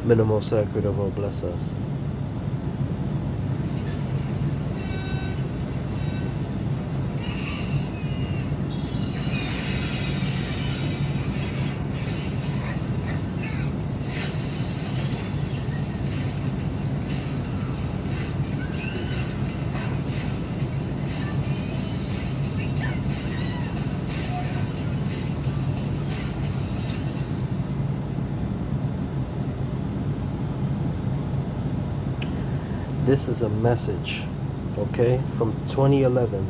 Minimal Sacred of all bless us. This is a message, okay, from 2011.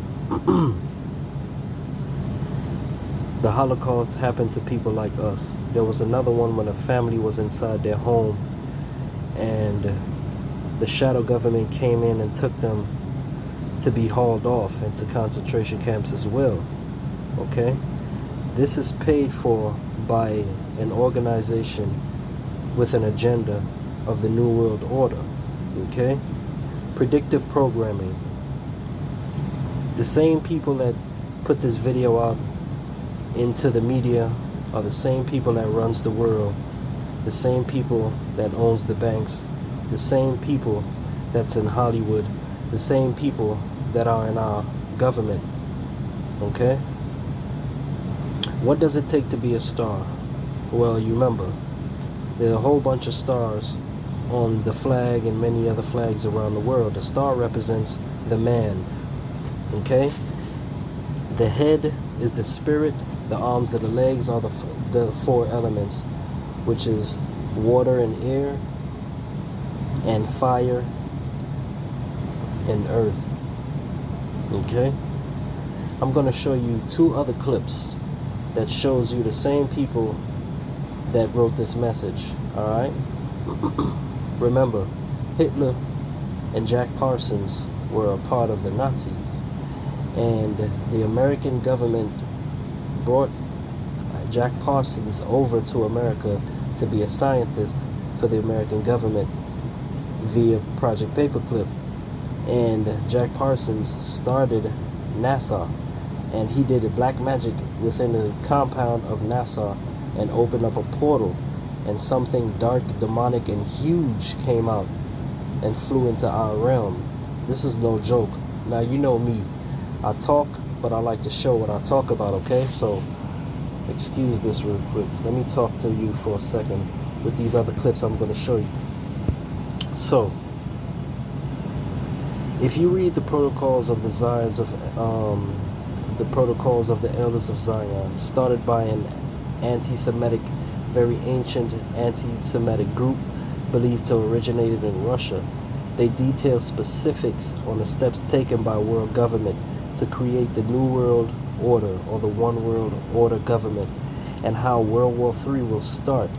The Holocaust happened to people like us. There was another one when a family was inside their home and the shadow government came in and took them to be hauled off into concentration camps as well, okay? This is paid for by an organization with an agenda of the New World Order, okay? Predictive programming. The same people that put this video out into the media are the same people that runs the world, the same people that owns the banks, the same people that's in Hollywood, the same people that are in our government, okay? What does it take to be a star? Well, you remember, there are a whole bunch of stars on the flag and many other flags around the world. The star represents the man, okay? The head is the spirit, the arms and the legs are the four elements, which is water and air, and fire and earth, okay? I'm going to show you two other clips that shows you the same people that wrote this message, all right? Remember, Hitler and Jack Parsons were a part of the Nazis, and the American government brought Jack Parsons over to America to be a scientist for the American government via Project Paperclip. And Jack Parsons started NASA, and he did a black magic within the compound of NASA and opened up a portal, and something dark, demonic, and huge came out and flew into our realm. This is no joke. Now, you know me. I talk, but I like to show what I talk about, okay? So, excuse this real quick. Let me talk to you for a second with these other clips I'm going to show you. So, if you read the protocols of the Zions of the protocols of the Elders of Zion, started by an anti-Semitic, very ancient anti-Semitic group believed to have originated in Russia, they detail specifics on the steps taken by world government to create the New World Order, or the One World Order government, and how World War III will start,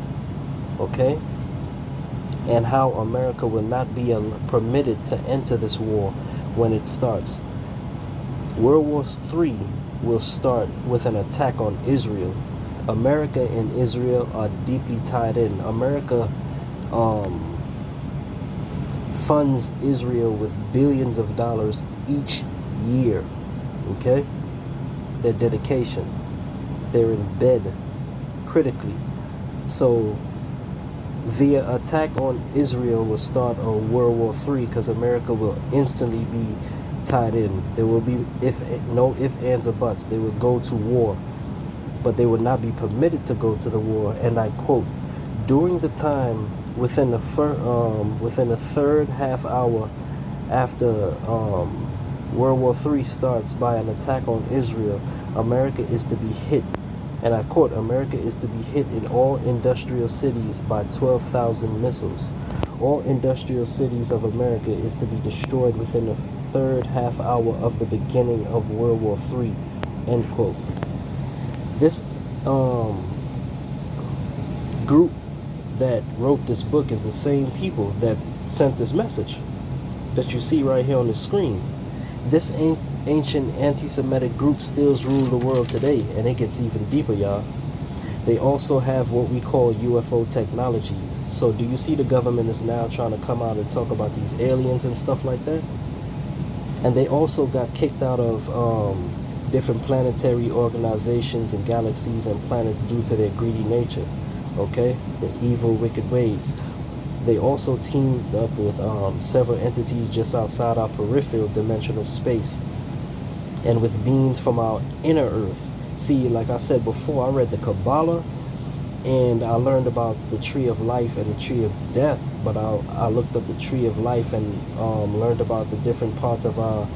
okay? And how America will not be permitted to enter this war when it starts. World War III will start with an attack on Israel. America and Israel are deeply tied in. America funds Israel with billions of dollars each year, okay? Their dedication. They're in bed critically. So via attack on Israel will start a World War III, because America will instantly be tied in. There will be no ifs, ands, or buts. They will go to war, but they would not be permitted to go to the war. And I quote, during the time within the third half hour after World War III starts by an attack on Israel, America is to be hit. And I quote, America is to be hit in all industrial cities by 12,000 missiles. All industrial cities of America is to be destroyed within the third half hour of the beginning of World War III, end quote. This group that wrote this book is the same people that sent this message that you see right here on the screen. This ancient anti-Semitic group still rule the world today, and it gets even deeper, y'all. They also have what we call UFO technologies. So do you see the government is now trying to come out and talk about these aliens and stuff like that? And they also got kicked out of different planetary organizations and galaxies and planets due to their greedy nature, okay? Their evil, wicked ways. They also teamed up with several entities just outside our peripheral dimensional space and with beings from our inner earth. See, like I said before, I read the Kabbalah and I learned about the tree of life and the tree of death, but I looked up the tree of life and learned about the different parts of our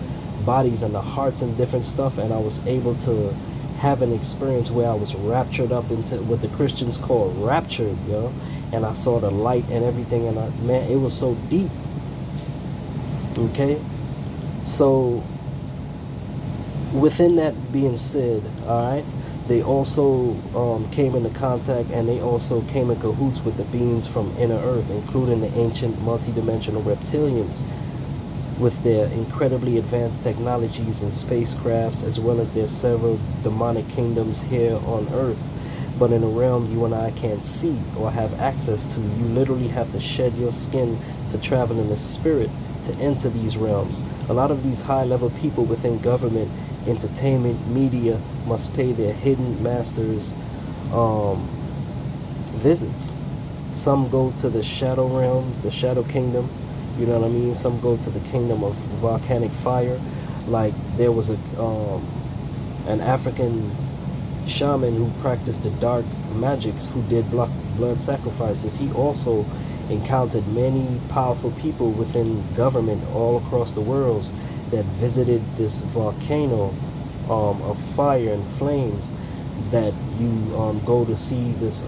bodies and the hearts and different stuff, and I was able to have an experience where I was raptured up into what the Christians call raptured, and I saw the light and everything, and man, it was so deep. Okay, so within that being said, all right, they also came into contact and they also came in cahoots with the beings from inner earth, including the ancient multidimensional reptilians with their incredibly advanced technologies and spacecrafts, as well as their several demonic kingdoms here on earth, but in a realm you and I can't see or have access to. You literally have to shed your skin to travel in the spirit to enter these realms. A lot of these high-level people within government, entertainment, media must pay their hidden masters visits. Some go to the shadow realm, the shadow kingdom, you know what I mean? Some go to the kingdom of volcanic fire. Like there was an African shaman who practiced the dark magics, who did blood sacrifices. He also encountered many powerful people within government all across the world that visited this volcano of fire and flames, that you go to see this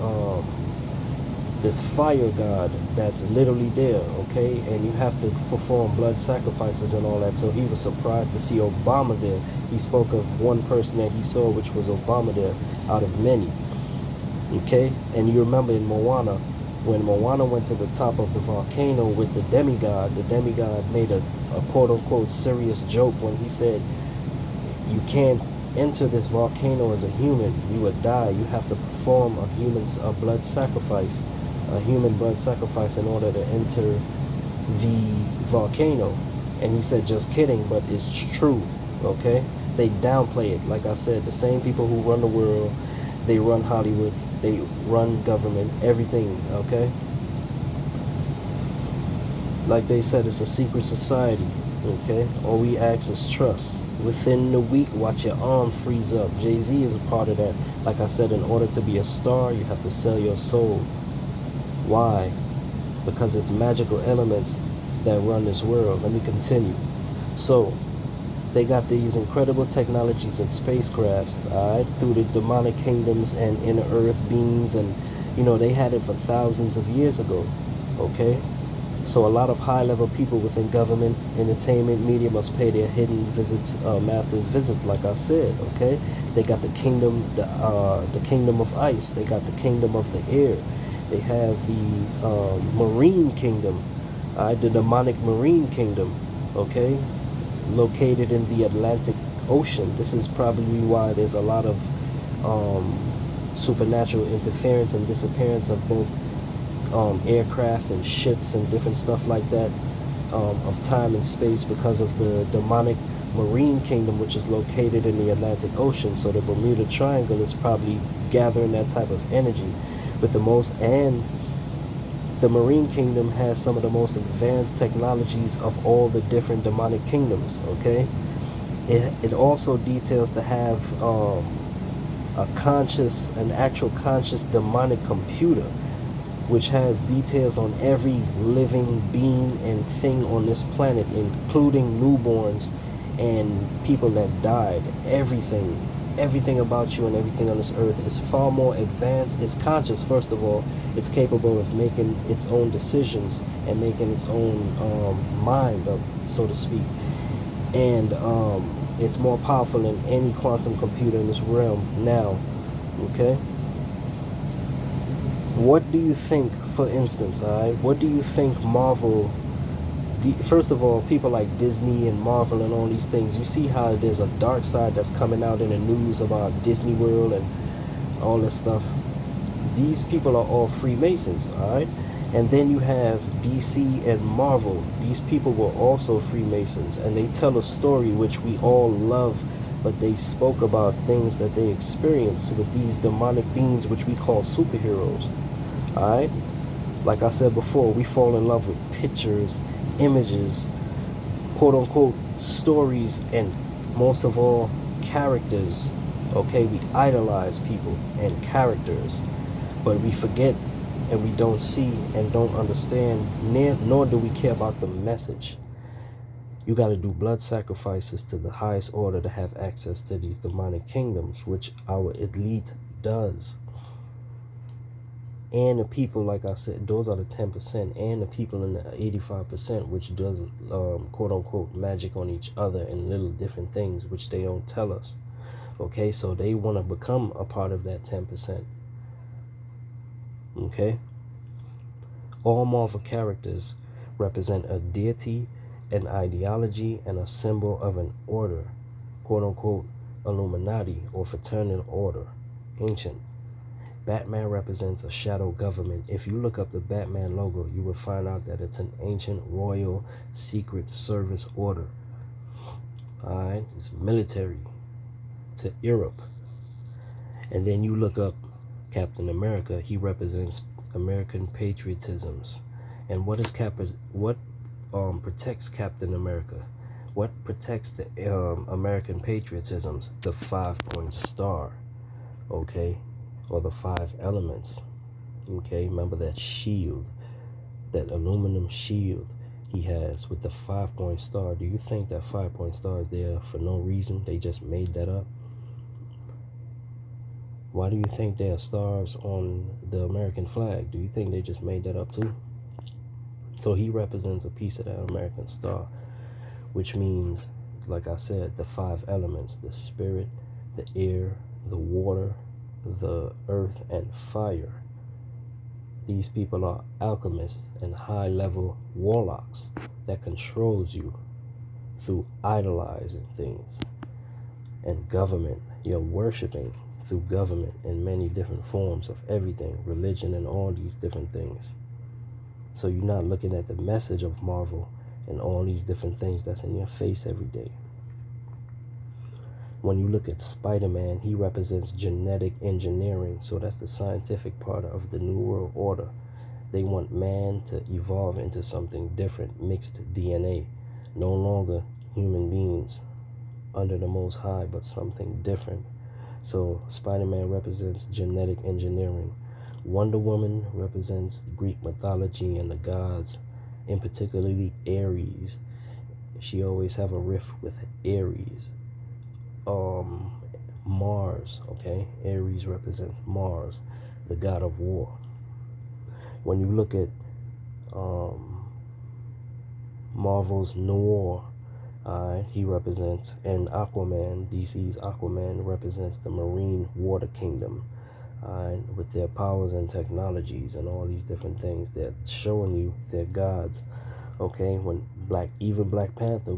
fire god that's literally there, okay? And you have to perform blood sacrifices and all that. So he was surprised to see Obama there. He spoke of one person that he saw, which was Obama there out of many, okay? And you remember in Moana, when Moana went to the top of the volcano with the demigod made a quote-unquote serious joke when he said, you can't enter this volcano as a human, you would die. You have to perform a human blood sacrifice in order to enter the volcano. And he said, just kidding, but it's true, okay? They downplay it. Like I said, the same people who run the world, they run Hollywood, they run government, everything, okay? Like they said, it's a secret society, okay? All we ask is trust. Within the week, watch your arm freeze up. Jay-Z is a part of that. Like I said, in order to be a star, you have to sell your soul. Why? Because it's magical elements that run this world. Let me continue. So, they got these incredible technologies and spacecrafts, all right, through the demonic kingdoms and inner earth beings, and they had it for thousands of years ago, okay? So a lot of high-level people within government, entertainment, media must pay their hidden visits, masters visits, like I said, okay? They got the kingdom of ice. They got the kingdom of the air. They have the marine kingdom, the demonic marine kingdom, okay? Located in the Atlantic Ocean. This is probably why there's a lot of supernatural interference and disappearance of both aircraft and ships and different stuff like that, of time and space, because of the demonic marine kingdom, which is located in the Atlantic Ocean. So the Bermuda Triangle is probably gathering that type of energy with the most, and the marine kingdom has some of the most advanced technologies of all the different demonic kingdoms, okay? It also details to have an actual conscious demonic computer, which has details on every living being and thing on this planet, including newborns and people that died. Everything about you and everything on this earth is far more advanced. It's conscious, first of all. It's capable of making its own decisions and making its own mind up, so to speak. And it's more powerful than any quantum computer in this realm now, okay? What do you think, for instance, what do you think Marvel, first of all, people like Disney and Marvel and all these things, you see how there's a dark side that's coming out in the news about Disney World and all this stuff. These people are all Freemasons, And then you have DC and Marvel. These people were also Freemasons, and they tell a story which we all love, but they spoke about things that they experienced with these demonic beings, which we call superheroes. Alright? Like I said before, we fall in love with pictures, images, quote unquote stories, and most of all, characters. Okay, we idolize people and characters, but we forget and we don't see and don't understand, nor do we care about the message. You got to do blood sacrifices to the highest order to have access to these demonic kingdoms, which our elite does. And the people, like I said, those are the 10%, and the people in the 85%, which does quote unquote magic on each other and little different things which they don't tell us. Okay, so they want to become a part of that 10%. Okay, all Marvel characters represent a deity, an ideology, and a symbol of an order, quote unquote Illuminati or fraternal order, ancient. Batman represents a shadow government. If you look up the Batman logo, you will find out that it's an ancient royal secret service order. Alright, it's military to Europe. And then you look up Captain America, he represents American patriotisms. And what protects Captain America? What protects the American patriotisms? The 5-point star, okay, or the 5 elements. Okay, remember that shield, that aluminum shield he has with the 5-point star. Do you think that 5-point star is there for no reason? They just made that up? Why do you think there are stars on the American flag? Do you think they just made that up too? So he represents a piece of that American star, which means, like I said, the 5 elements: the spirit, the air, the water, the earth, and fire. These people are alchemists and high-level warlocks that controls you through idolizing things. And government, you're worshiping through government in many different forms of everything, religion and all these different things. So you're not looking at the message of Marvel and all these different things that's in your face every day. When you look at Spider-Man, he represents genetic engineering. So that's the scientific part of the New World Order. They want man to evolve into something different, mixed DNA. No longer human beings under the Most High, but something different. So Spider-Man represents genetic engineering. Wonder Woman represents Greek mythology and the gods, in particularly Ares. She always have a rift with Ares. Mars, okay? Ares represents Mars, the god of war. When you look at Marvel's Noir, he represents, and Aquaman, DC's Aquaman, represents the marine water kingdom, with their powers and technologies and all these different things. They're showing you their gods. Okay, when Black Panther,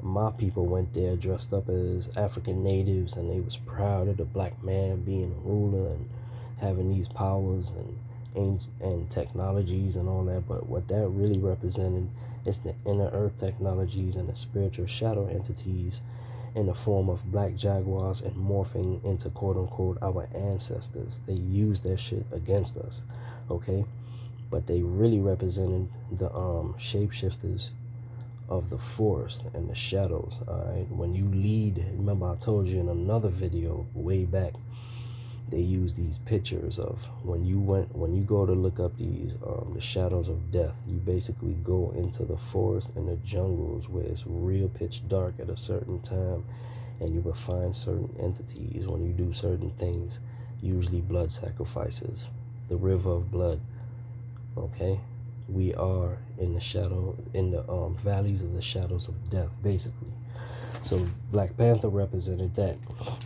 my people went there dressed up as African natives, and they was proud of the black man being a ruler and having these powers and technologies and all that. But what that really represented is the inner earth technologies and the spiritual shadow entities in the form of black jaguars and morphing into quote unquote our ancestors. They used that shit against us, okay? But they really represented the shapeshifters of the forest and the shadows. All right, when you lead, remember I told you in another video way back, they use these pictures of when you go to look up these the shadows of death. You basically go into the forest and the jungles where it's real pitch dark at a certain time, and you will find certain entities when you do certain things, usually blood sacrifices, the river of blood. Okay, we are in the shadow, in the valleys of the shadows of death, basically. So Black Panther represented that,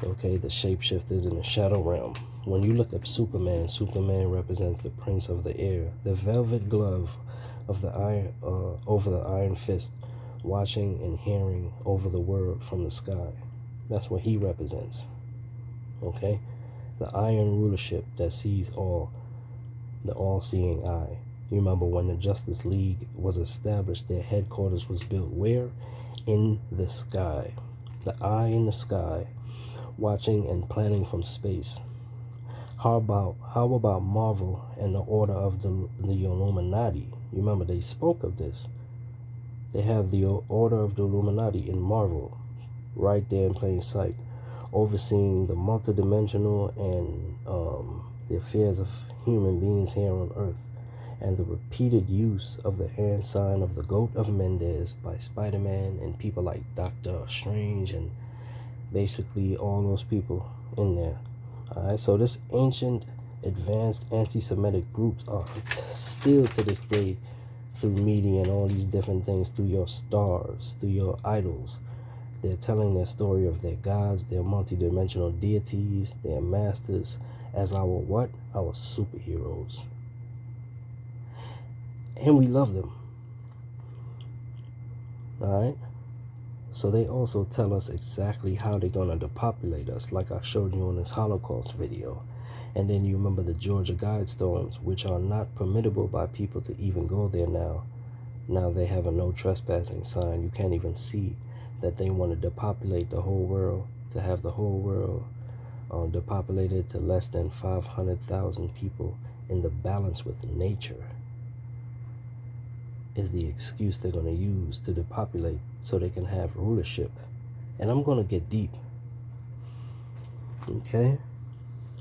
okay, the shapeshifters in the shadow realm. When you look up Superman, Superman represents the prince of the air, the velvet glove of the iron over the iron fist, watching and hearing over the world from the sky. That's what he represents, okay? The iron rulership that sees all, the all-seeing eye. You remember when the Justice League was established, their headquarters was built where? In the sky. The eye in the sky, watching and planning from space. How about Marvel and the Order of the Illuminati? You remember they spoke of this. They have the Order of the Illuminati in Marvel, right there in plain sight, overseeing the multidimensional and the affairs of human beings here on Earth, and the repeated use of the hand sign of the Goat of Mendez by Spider-Man and people like Doctor Strange and basically all those people in there. Alright, so this ancient, advanced anti-Semitic groups are still to this day, through media and all these different things, through your stars, through your idols, they're telling their story of their gods, their multidimensional deities, their masters, as our what? Our superheroes. And we love them. Alright? So they also tell us exactly how they're going to depopulate us, like I showed you in this Holocaust video. And then you remember the Georgia Guidestones, which are not permittable by people to even go there now. Now they have a no trespassing sign. You can't even see that they want to depopulate the whole world, to have the whole world depopulated to less than 500,000 people in the balance with nature, is the excuse they're going to use to depopulate so they can have rulership. And I'm going to get deep. Okay?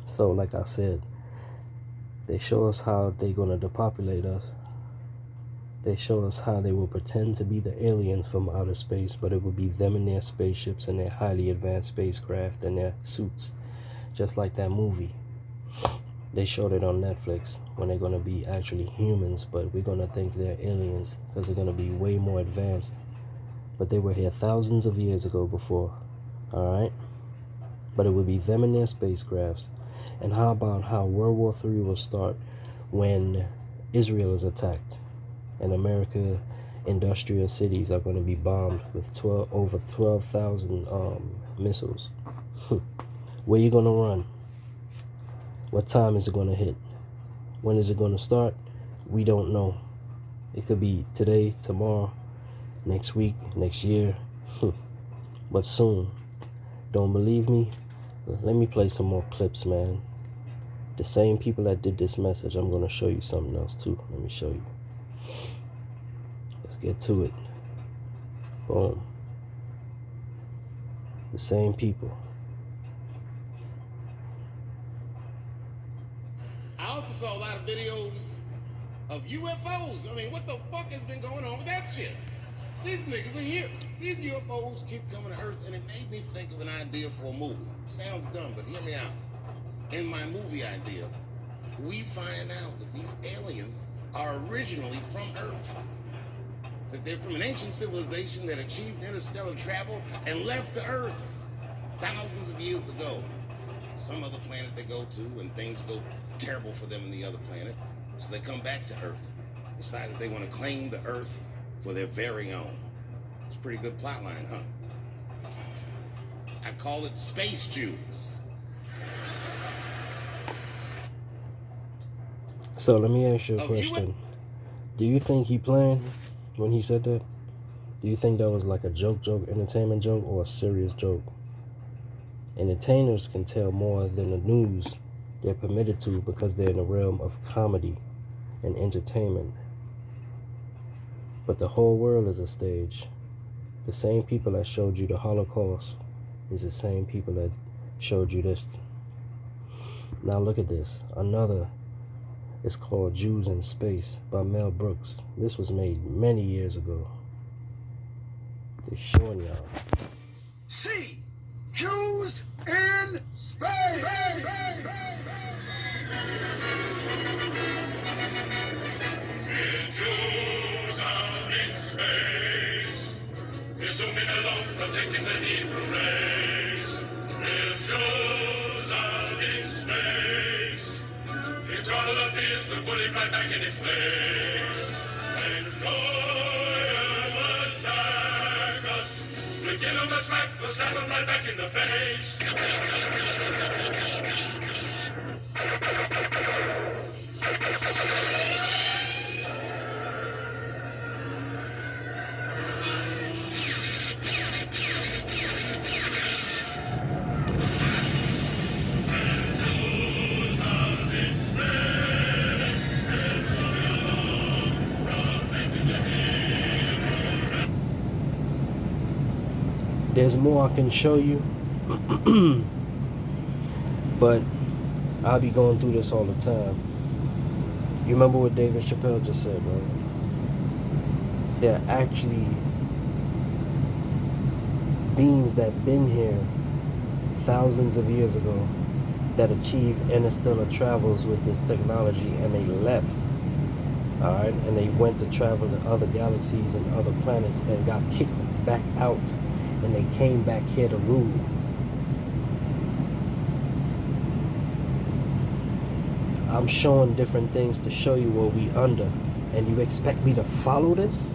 So like I said, they show us how they're going to depopulate us. They show us how they will pretend to be the aliens from outer space, but it will be them in their spaceships and their highly advanced spacecraft and their suits. Just like that movie. They showed it on Netflix when they're going to be actually humans, but we're going to think they're aliens because they're going to be way more advanced. But they were here thousands of years ago before. Alright? But it would be them and their spacecrafts. And how about how World War III will start when Israel is attacked and America industrial cities are going to be bombed with over 12,000 missiles. Where you going to run? What time is it going to hit? When is it going to start? We don't know. It could be today, tomorrow, next week, next year, but soon. Don't believe me? Let me play some more clips, man. The same people that did this message, I'm going to show you something else too. Let me show you. Let's get to it. Boom. The same people. I also saw a lot of videos of UFOs. I mean, what the fuck has been going on with that shit? These niggas are here. These UFOs keep coming to Earth, and it made me think of an idea for a movie. Sounds dumb, but hear me out. In my movie idea, we find out that these aliens are originally from Earth. That they're from an ancient civilization that achieved interstellar travel and left the Earth thousands of years ago. Some other planet they go to, and things go terrible for them in the other planet. So they come back to Earth, decide that they want to claim the Earth for their very own. It's a pretty good plot line, huh? I call it Space Jews. So let me ask you a question. Do you think he planned when he said that? Do you think that was like a joke, entertainment joke, or a serious joke? Entertainers can tell more than the news they're permitted to because they're in the realm of comedy and entertainment. But the whole world is a stage. The same people that showed you the Holocaust is the same people that showed you this. Now look at this. Another is called Jews in Space by Mel Brooks. This was made many years ago. They're showing y'all. See, Jews in space! Jews out in space, presuming alone protecting the Hebrew race. We're Jews out in space. His trial appears, we'll put it right back in its place. And Goyim attack us. We'll give him a smack, we'll slap him right back in the face. There's more I can show you, but I'll be going through this all the time. You remember what David Chappelle just said, right? There are actually beings that been here thousands of years ago that achieved interstellar travels with this technology, and they left. Alright, and they went to travel to other galaxies and other planets and got kicked back out, and they came back here to rule. I'm showing different things to show you what we under, and you expect me to follow this?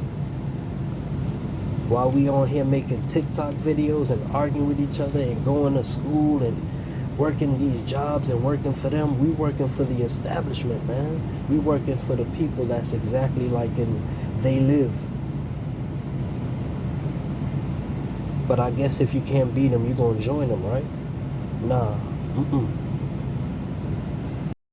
While we on here making TikTok videos and arguing with each other and going to school and working these jobs and working for them, we working for the establishment, man. We working for the people that's exactly like in They Live. But I guess if you can't beat them, you gonna join them, right? Nah,